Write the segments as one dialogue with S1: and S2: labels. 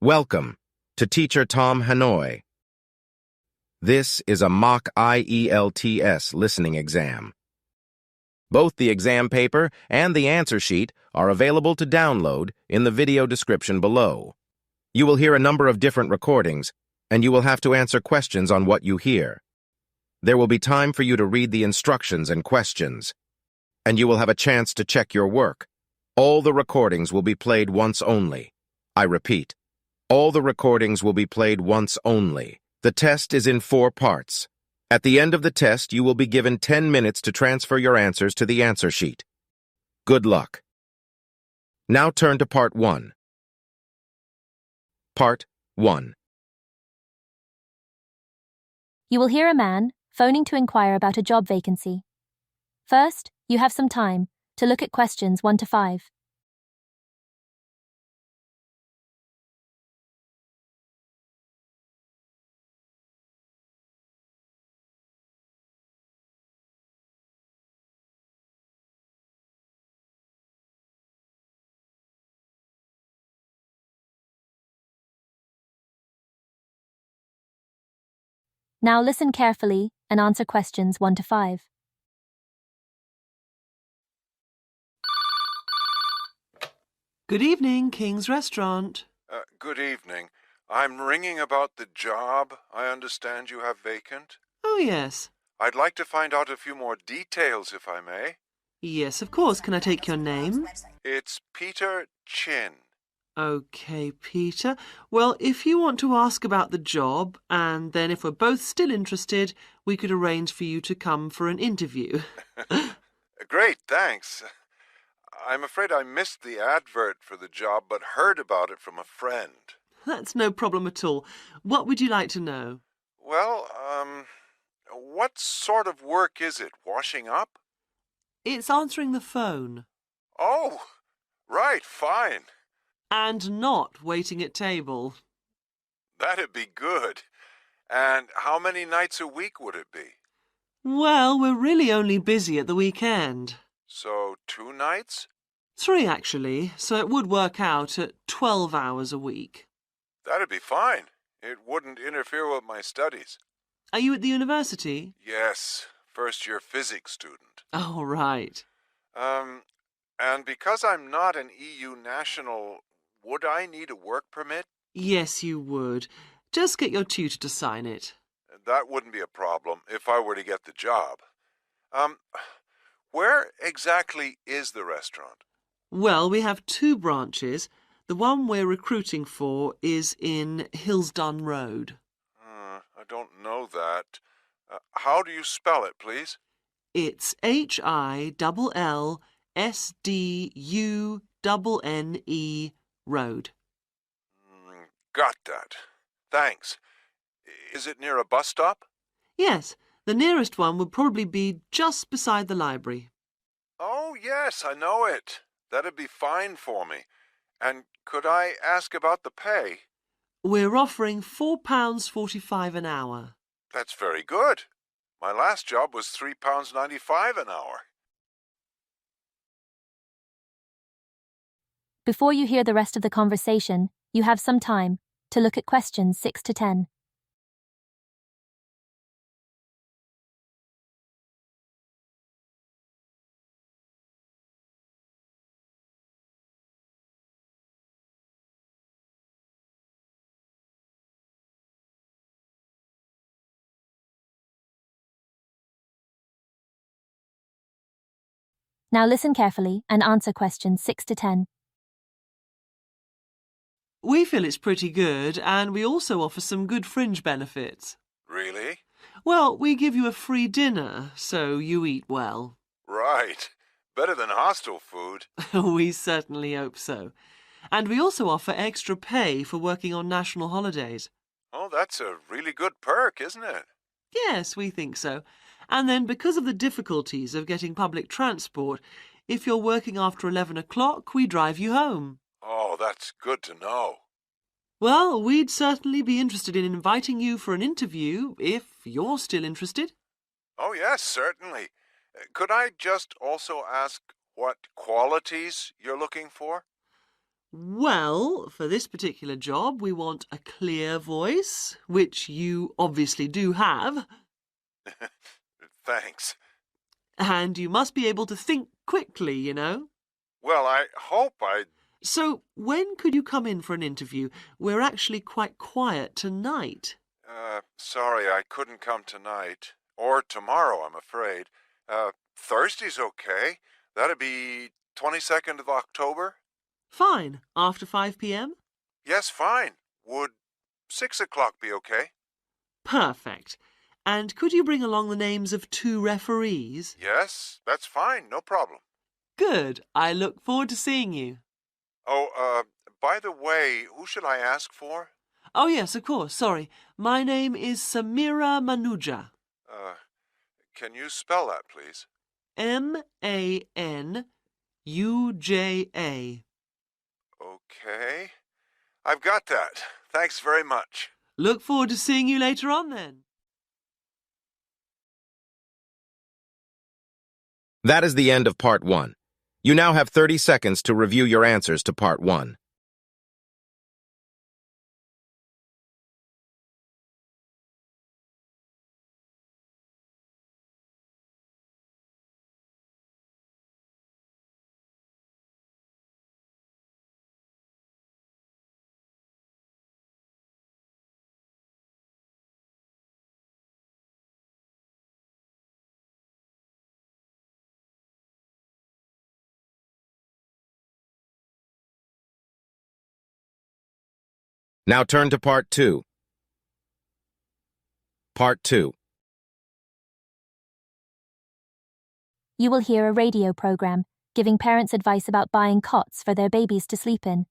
S1: Welcome to Teacher Tom Hanoi. This is a mock IELTS listening exam. Both the exam paper and the answer sheet are available to download in the video description below. You will hear a number of different recordings, and you will have to answer questions on what you hear. There will be time for you to read the instructions and questions, and you will have a chance to check your work. All the recordings will be played once only. I repeat, all the recordings will be played once only. The test is in 4 parts. At the end of the test, you will be given 10 minutes to transfer your answers to the answer sheet. Good luck. Now turn to Part 1. Part 1.
S2: You will hear a man phoning to inquire about a job vacancy. First, you have some time to look at questions 1 to 5. Now listen carefully and answer questions 1 to 5.
S3: Good evening, King's Restaurant.
S4: Good evening. I'm ringing about the job I understand you have vacant.
S3: Oh, yes.
S4: I'd like to find out a few more details, if I may.
S3: Yes, of course. Can I take your name?
S4: It's Peter Chin.
S3: Okay, Peter. Well, if you want to ask about the job, and then if we're both still interested, we could arrange for you to come for an interview.
S4: Great, thanks. I'm afraid I missed the advert for the job, but heard about it from a friend.
S3: That's no problem at all. What would you like to know?
S4: Well, what sort of work is it? Washing up?
S3: It's answering the phone.
S4: Oh, right, fine.
S3: And not waiting at table.
S4: That'd be good. And how many nights a week would it be?
S3: Well, we're really only busy at the weekend.
S4: So 2 nights?
S3: 3, actually, so it would work out at 12 hours a week.
S4: That'd be fine. It wouldn't interfere with my studies.
S3: Are you at the university?
S4: Yes, first-year physics student.
S3: Oh, right.
S4: And because I'm not an EU national, would I need a work permit?
S3: Yes, you would. Just get your tutor to sign it.
S4: That wouldn't be a problem if I were to get the job. Where exactly is the restaurant?
S3: Well, we have 2 branches. The one we're recruiting for is in Hillsdon Road.
S4: I don't know that. How do you spell it, please?
S3: It's HILLSDUNNE Road.
S4: Got that. Thanks. Is it near a bus stop?
S3: Yes, the nearest one would probably be just beside the library.
S4: Oh, yes, I know it. That'd be fine for me. And could I ask about the pay?
S3: We're offering £4.45 an hour.
S4: That's very good. My last job was £3.95 an hour.
S2: Before you hear the rest of the conversation, you have some time to look at questions 6 to 10. Now listen carefully and answer questions 6 to 10.
S3: We feel it's pretty good, and we also offer some good fringe benefits.
S4: Really?
S3: Well, we give you a free dinner, so you eat well.
S4: Right. Better than hostel food.
S3: We certainly hope so. And we also offer extra pay for working on national holidays.
S4: Oh, that's a really good perk, isn't it?
S3: Yes, we think so. And then because of the difficulties of getting public transport, if you're working after 11 o'clock, we drive you home.
S4: Oh, that's good to know.
S3: Well, we'd certainly be interested in inviting you for an interview, if you're still interested.
S4: Oh, yes, certainly. Could I just also ask what qualities you're looking for?
S3: Well, for this particular job, we want a clear voice, which you obviously do have,
S4: Thanks.
S3: and you must be able to think quickly, you know.
S4: Well, I hope
S3: So, when could you come in for an interview? We're actually quite quiet tonight.
S4: sorry I couldn't come tonight. Or tomorrow, I'm afraid. Thursday's okay. That'd be 22nd of October?
S3: Fine, after 5 p.m.?
S4: Yes, fine. Would 6 o'clock be okay?
S3: Perfect. And could you bring along the names of 2 referees?
S4: Yes, that's fine. No problem.
S3: Good. I look forward to seeing you.
S4: Oh, by the way, who should I ask for?
S3: Oh, yes, of course. Sorry. My name is Samira Manuja.
S4: Can you spell that, please?
S3: Manuja.
S4: Okay. I've got that. Thanks very much.
S3: Look forward to seeing you later on then.
S1: That is the end of Part 1. You now have 30 seconds to review your answers to Part 1. Now turn to Part 2. Part 2.
S2: You will hear a radio program giving parents advice about buying cots for their babies to sleep in.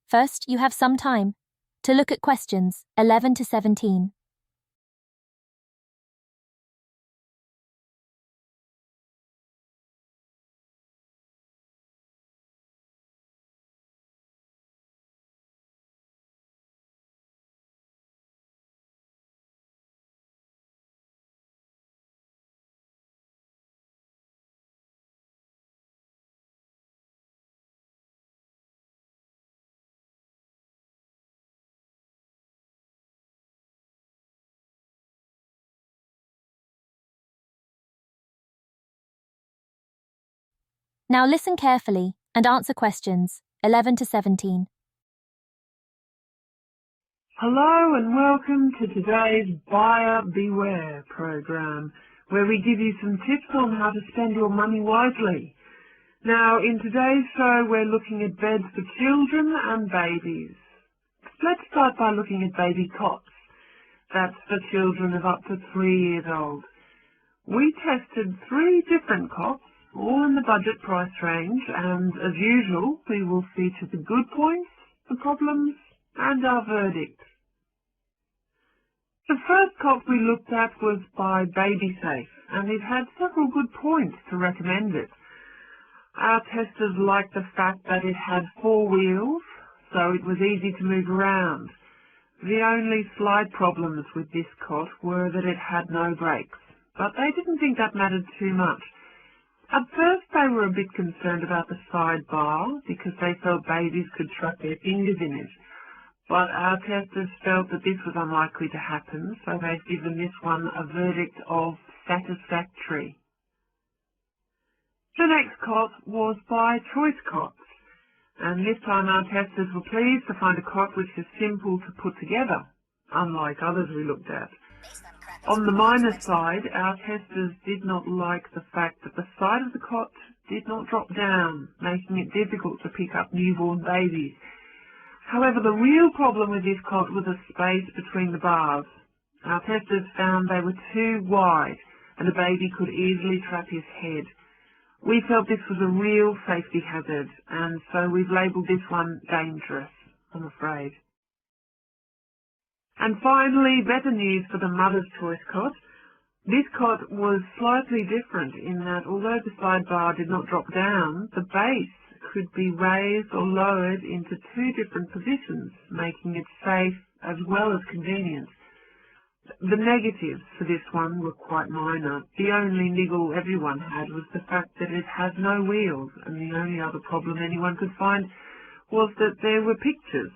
S2: First, you have some time to look at questions 11 to 17. Now listen carefully and answer questions 11 to 17.
S5: Hello and welcome to today's Buyer Beware program, where we give you some tips on how to spend your money wisely. Now, in today's show, we're looking at beds for children and babies. Let's start by looking at baby cots. That's for children of up to 3 years old. We tested 3 different cots, all in the budget price range, and as usual, we will feature the good points, the problems, and our verdict. The first cot we looked at was by BabySafe, and it had several good points to recommend it. Our testers liked the fact that it had 4 wheels, so it was easy to move around. The only slight problems with this cot were that it had no brakes, but they didn't think that mattered too much. At first they were a bit concerned about the sidebar because they felt babies could trap their fingers in it. But our testers felt that this was unlikely to happen, so they've given this one a verdict of satisfactory. The next cot was by Choice Cots, and this time our testers were pleased to find a cot which is simple to put together, unlike others we looked at. On the minus side, our testers did not like the fact that the side of the cot did not drop down, making it difficult to pick up newborn babies. However, the real problem with this cot was the space between the bars. Our testers found they were too wide and the baby could easily trap his head. We felt this was a real safety hazard, and so we've labelled this one dangerous, I'm afraid. And finally, better news for the Mother's Choice cot. This cot was slightly different in that although the sidebar did not drop down, the base could be raised or lowered into 2 different positions, making it safe as well as convenient. The negatives for this one were quite minor. The only niggle everyone had was the fact that it had no wheels, and the only other problem anyone could find was that there were pictures,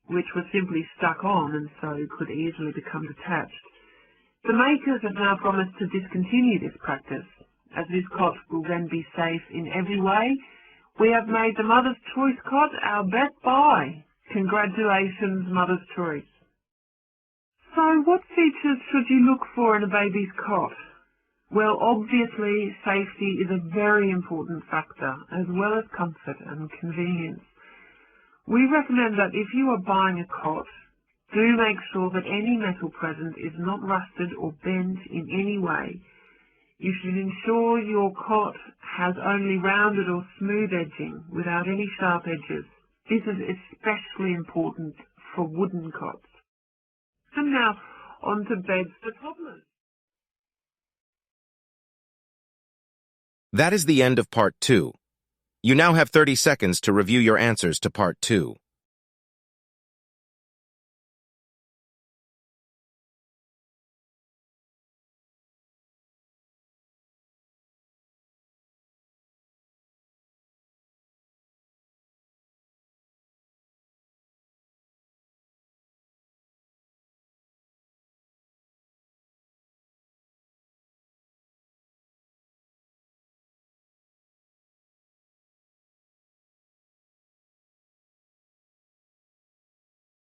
S5: which were simply stuck on and so could easily become detached. The makers have now promised to discontinue this practice, as this cot will then be safe in every way. We have made the Mother's Choice cot our best buy. Congratulations, Mother's Choice. So what features should you look for in a baby's cot? Well, obviously, safety is a very important factor, as well as comfort and convenience. We recommend that if you are buying a cot, do make sure that any metal present is not rusted or bent in any way. You should ensure your cot has only rounded or smooth edging without any sharp edges. This is especially important for wooden cots. And now, on to beds for toddlers.
S1: That is the end of Part 2. You now have 30 seconds to review your answers to Part 2.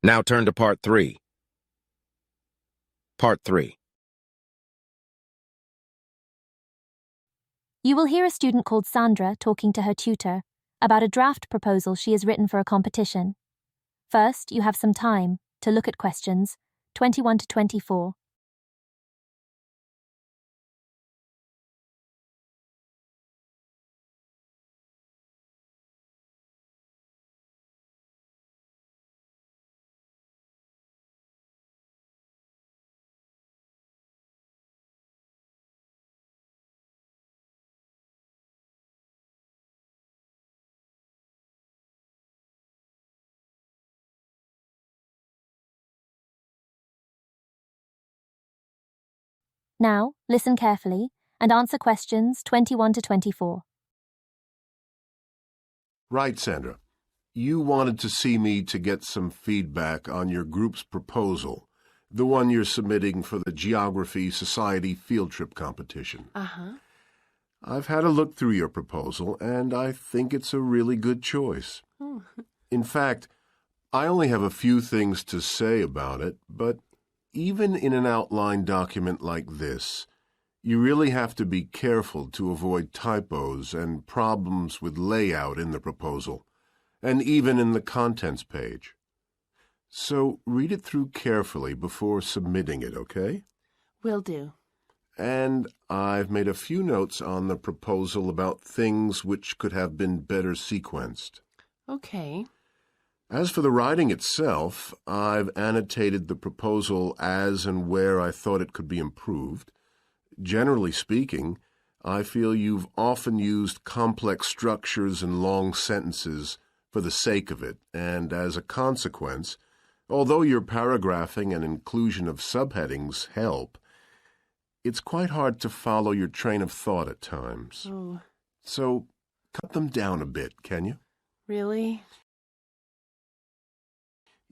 S1: Now turn to Part 3. Part 3.
S2: You will hear a student called Sandra talking to her tutor about a draft proposal she has written for a competition. First, you have some time to look at questions 21 to 24. Now, listen carefully and answer questions 21 to 24.
S6: Right, Sandra. You wanted to see me to get some feedback on your group's proposal, the one you're submitting for the Geography Society field trip competition.
S7: Uh-huh.
S6: I've had a look through your proposal, and I think it's a really good choice.
S7: Oh.
S6: In fact, I only have a few things to say about it, but even in an outline document like this, you really have to be careful to avoid typos and problems with layout in the proposal, and even in the contents page. So read it through carefully before submitting it, okay?
S7: Will do.
S6: And I've made a few notes on the proposal about things which could have been better sequenced.
S7: Okay.
S6: As for the writing itself, I've annotated the proposal as and where I thought it could be improved. Generally speaking, I feel you've often used complex structures and long sentences for the sake of it, and as a consequence, although your paragraphing and inclusion of subheadings help, it's quite hard to follow your train of thought at times.
S7: Oh,
S6: So cut them down a bit, can you?
S7: really?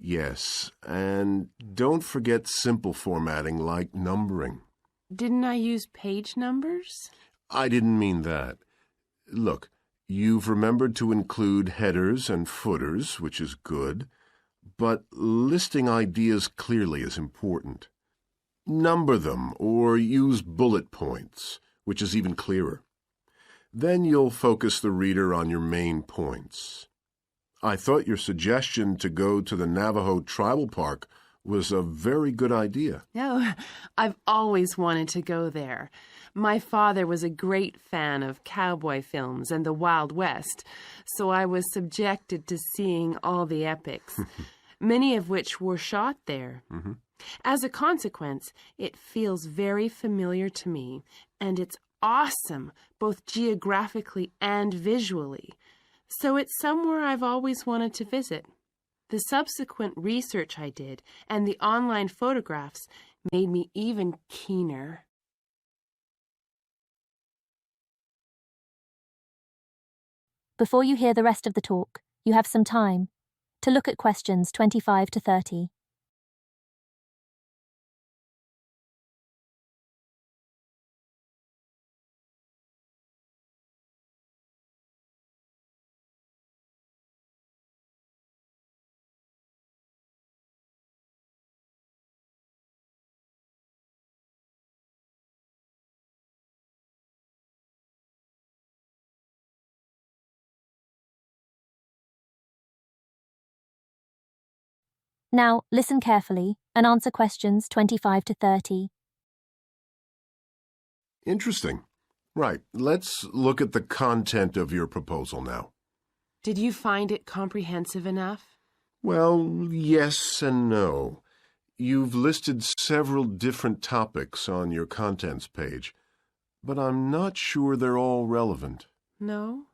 S6: Yes, and don't forget simple formatting like numbering.
S7: Didn't I use page numbers?
S6: I didn't mean that. Look, you've remembered to include headers and footers, which is good, but listing ideas clearly is important. Number them or use bullet points, which is even clearer. Then you'll focus the reader on your main points. I thought your suggestion to go to the Navajo Tribal Park was a very good idea.
S7: No, I've always wanted to go there. My father was a great fan of cowboy films and the Wild West, so I was subjected to seeing all the epics, many of which were shot there.
S6: Mm-hmm.
S7: As a consequence, it feels very familiar to me, and it's awesome, both geographically and visually. So it's somewhere I've always wanted to visit. The subsequent research I did and the online photographs made me even keener.
S2: Before you hear the rest of the talk, You have some time to look at questions 25 to 30. Now, listen carefully and answer questions 25 to 30.
S6: Interesting. Right. Let's look at the content of your proposal now.
S7: Did you find it comprehensive enough?
S6: Well, yes and no. You've listed several different topics on your contents page, but I'm not sure they're all relevant.
S7: No?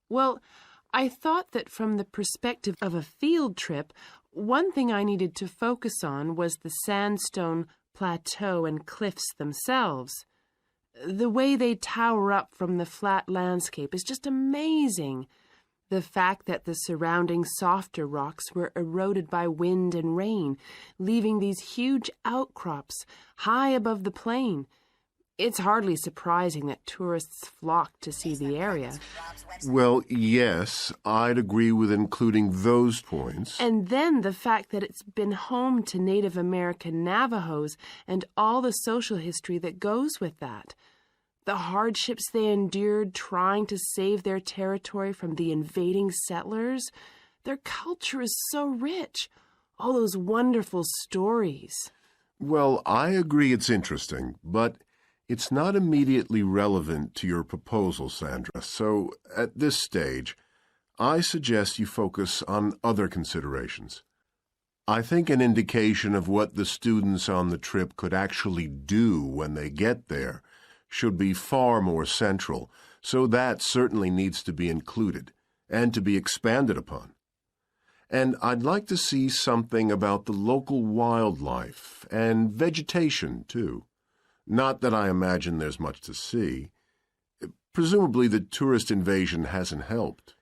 S7: Well, I thought that from the perspective of a field trip, one thing I needed to focus on was the sandstone plateau and cliffs themselves. The way they tower up from the flat landscape is just amazing. The fact that the surrounding softer rocks were eroded by wind and rain, leaving these huge outcrops high above the plain. It's hardly surprising that tourists flock to see the area.
S6: Well, yes, I'd agree with including those points.
S7: And then the fact that it's been home to Native American Navajos and all the social history that goes with that. The hardships they endured trying to save their territory from the invading settlers. Their culture is so rich. All those wonderful stories.
S6: Well, I agree it's interesting, but it's not immediately relevant to your proposal, Sandra. So, at this stage, I suggest you focus on other considerations. I think an indication of what the students on the trip could actually do when they get there should be far more central, so that certainly needs to be included and to be expanded upon. And I'd like to see something about the local wildlife and vegetation, too. Not that I imagine there's much to see. Presumably the tourist invasion hasn't helped.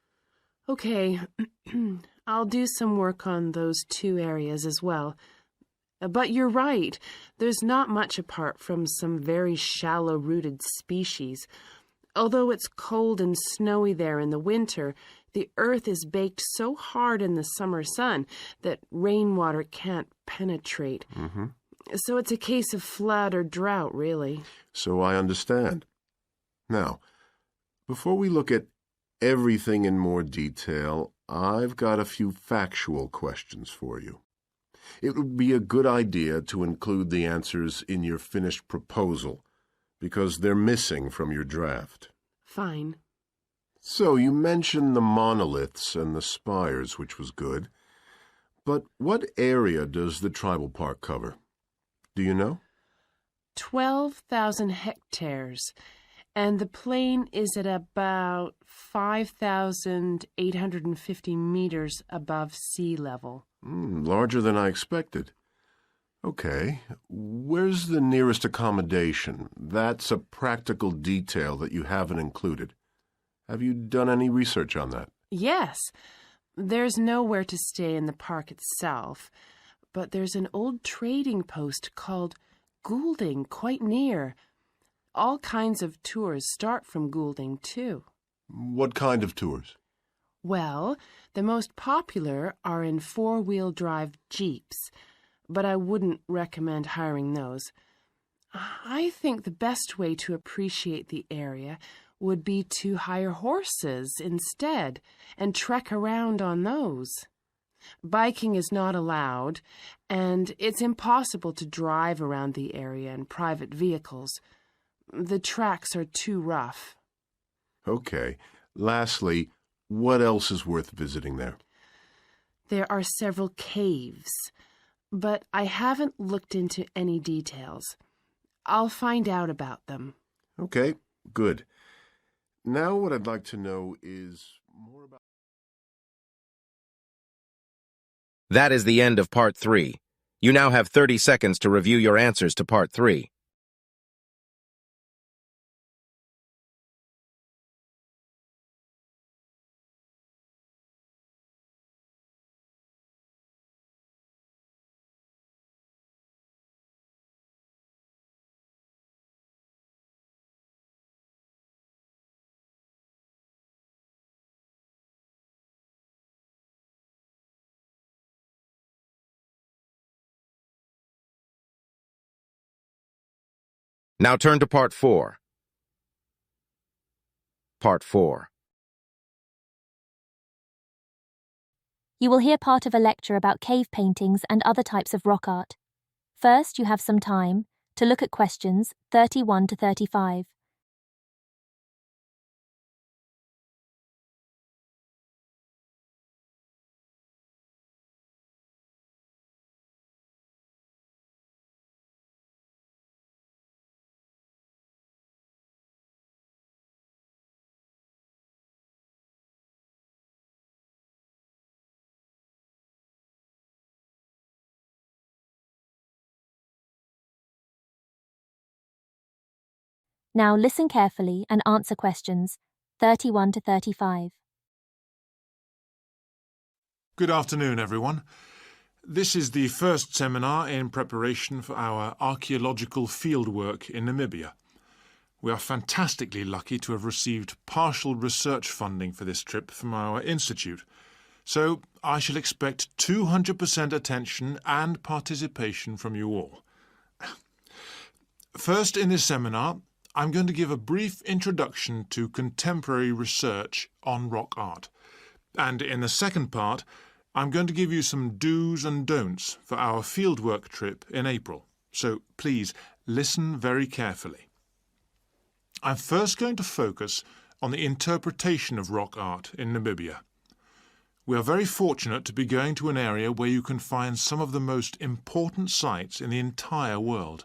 S7: Okay, I'll do some work on those two areas as well. But you're right, there's not much apart from some very shallow-rooted species. Although it's cold and snowy there in the winter, the earth is baked so hard in the summer sun that rainwater can't penetrate. So it's a case of flood or drought, really.
S6: So I understand. Now, before we look at everything in more detail, I've got a few factual questions for you. It would be a good idea to include the answers in your finished proposal, because they're missing from your draft.
S7: Fine.
S6: So you mentioned the monoliths and the spires, which was good. But what area does the tribal park cover? Do you know?
S7: 12,000 hectares, and the plain is at about 5,850 meters above sea level.
S6: Larger than I expected. Okay, where's the nearest accommodation? That's a practical detail that you haven't included. Have you done any research on that?
S7: Yes, there's nowhere to stay in the park itself, but there's an old trading post called Goulding quite near. All kinds of tours start from Goulding, too.
S6: What kind of tours?
S7: Well, the most popular are in four-wheel drive Jeeps, but I wouldn't recommend hiring those. I think the best way to appreciate the area would be to hire horses instead and trek around on those. Biking is not allowed, and it's impossible to drive around the area in private vehicles. The tracks are too rough.
S6: Okay. Lastly, what else is worth visiting there?
S7: There are several caves, but I haven't looked into any details. I'll find out about them.
S6: Okay, good. Now what I'd like to know is more about...
S1: That is the end of Part 3. You now have 30 seconds to review your answers to Part 3. Now turn to Part 4. Part 4.
S2: You will hear part of a lecture about cave paintings and other types of rock art. First, you have some time to look at questions 31 to 35. Now listen carefully and answer questions 31 to 35.
S8: Good afternoon, everyone. This is the first seminar in preparation for our archaeological fieldwork in Namibia. We are fantastically lucky to have received partial research funding for this trip from our institute, so I shall expect 200% attention and participation from you all. First, in this seminar, I'm going to give a brief introduction to contemporary research on rock art, and in the second part, I'm going to give you some do's and don'ts for our fieldwork trip in April, so please listen very carefully. I'm first going to focus on the interpretation of rock art in Namibia. We are very fortunate to be going to an area where you can find some of the most important sites in the entire world,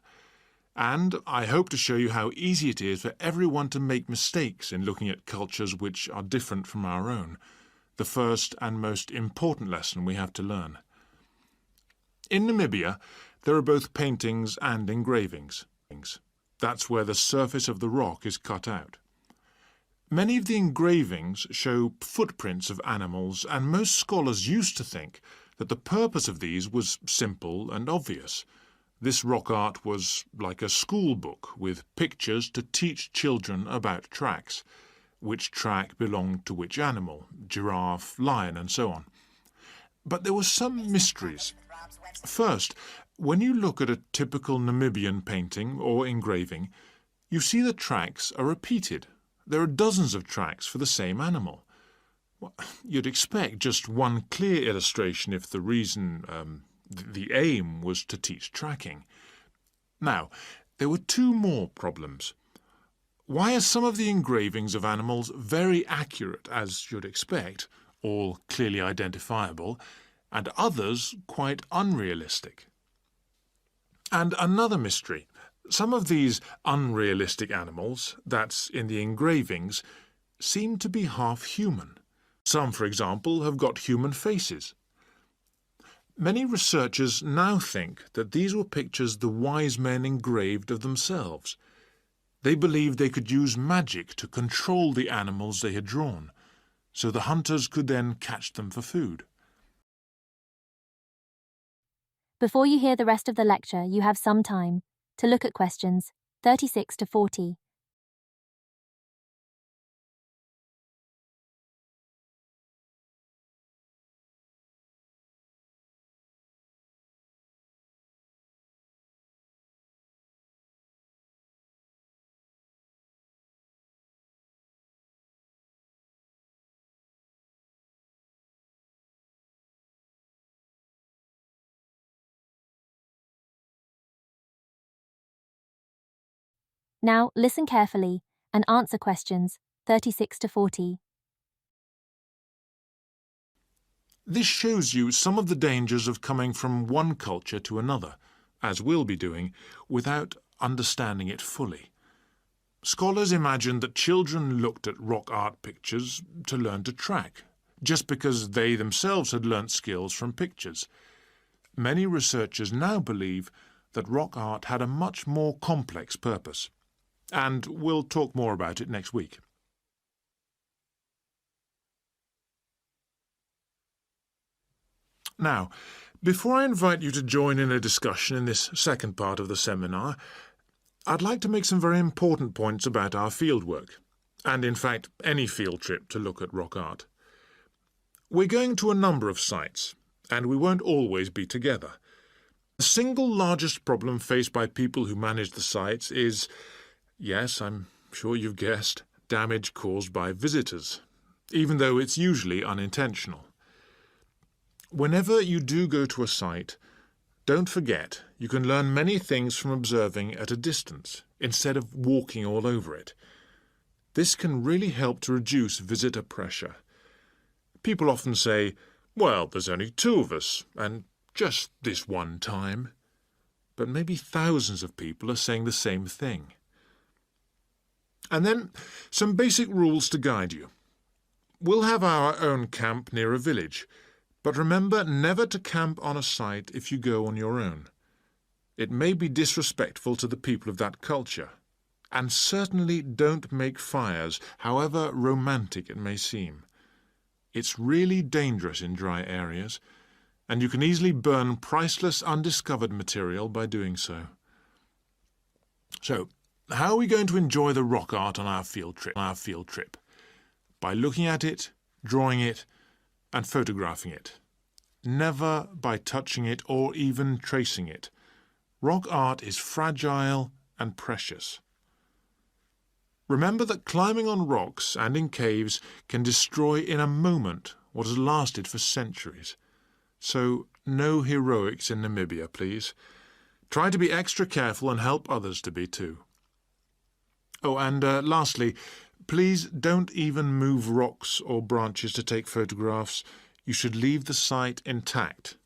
S8: and I hope to show you how easy it is for everyone to make mistakes in looking at cultures which are different from our own. The first and most important lesson we have to learn. In Namibia, there are both paintings and engravings. That's where the surface of the rock is cut out. Many of the engravings show footprints of animals, and most scholars used to think that the purpose of these was simple and obvious. This rock art was like a school book with pictures to teach children about tracks. Which track belonged to which animal, giraffe, lion, and so on. But there were some mysteries. First, when you look at a typical Namibian painting or engraving, you see the tracks are repeated. There are dozens of tracks for the same animal. Well, you'd expect just one clear illustration if the reason, the aim was to teach tracking. Now, there were two more problems. Why are some of the engravings of animals very accurate, as you'd expect, all clearly identifiable, and others quite unrealistic? And another mystery. Some of these unrealistic animals, that's in the engravings, seem to be half human. Some, for example, have got human faces. Many researchers now think that these were pictures the wise men engraved of themselves. They believed they could use magic to control the animals they had drawn, so the hunters could then catch them for food.
S2: Before you hear the rest of the lecture, you have some time to look at questions 36 to 40. Now listen carefully and answer questions 36 to 40.
S8: This shows you some of the dangers of coming from one culture to another, as we'll be doing, without understanding it fully. Scholars imagined that children looked at rock art pictures to learn to track, just because they themselves had learnt skills from pictures. Many researchers now believe that rock art had a much more complex purpose, and we'll talk more about it next week. Now, before I invite you to join in a discussion in this second part of the seminar, I'd like to make some very important points about our fieldwork, and in fact any field trip to look at rock art. We're going to a number of sites, and we won't always be together. The single largest problem faced by people who manage the sites is, yes, I'm sure you've guessed, damage caused by visitors, even though it's usually unintentional. Whenever you do go to a site, don't forget you can learn many things from observing at a distance instead of walking all over it. This can really help to reduce visitor pressure. People often say, well, there's only 2 of us, and just this one time. But maybe thousands of people are saying the same thing. And then some basic rules to guide you. We'll have our own camp near a village, but remember never to camp on a site if you go on your own. It may be disrespectful to the people of that culture. And certainly don't make fires, however romantic it may seem. It's really dangerous in dry areas, and you can easily burn priceless undiscovered material by doing so. So, how are we going to enjoy the rock art on our field trip? By looking at it, drawing it, and photographing it. Never by touching it or even tracing it. Rock art is fragile and precious. Remember that climbing on rocks and in caves can destroy in a moment what has lasted for centuries. So, no heroics in Namibia, please. Try to be extra careful and help others to be too. Oh, and lastly, please don't even move rocks or branches to take photographs. You should leave the site intact.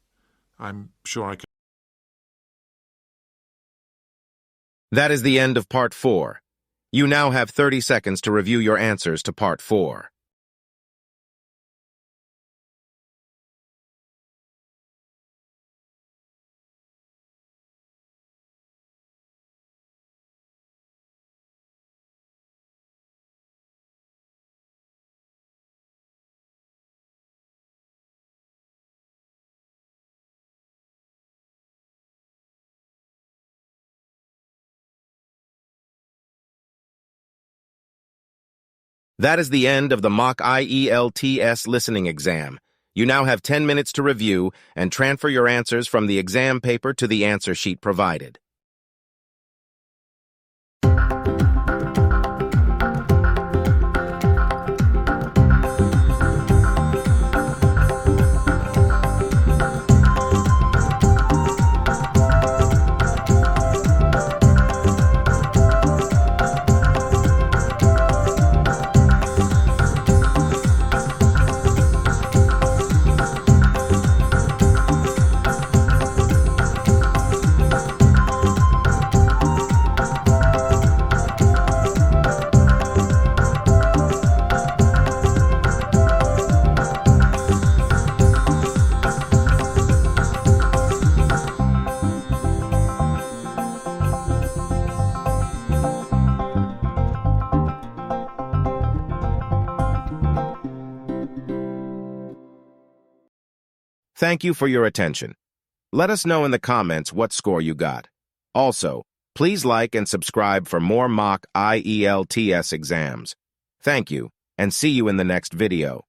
S8: I'm sure I can.
S1: That is the end of Part 4. You now have 30 seconds to review your answers to Part 4. That is the end of the mock IELTS listening exam. You now have 10 minutes to review and transfer your answers from the exam paper to the answer sheet provided. Thank you for your attention. Let us know in the comments what score you got. Also, please like and subscribe for more mock IELTS exams. Thank you, and see you in the next video.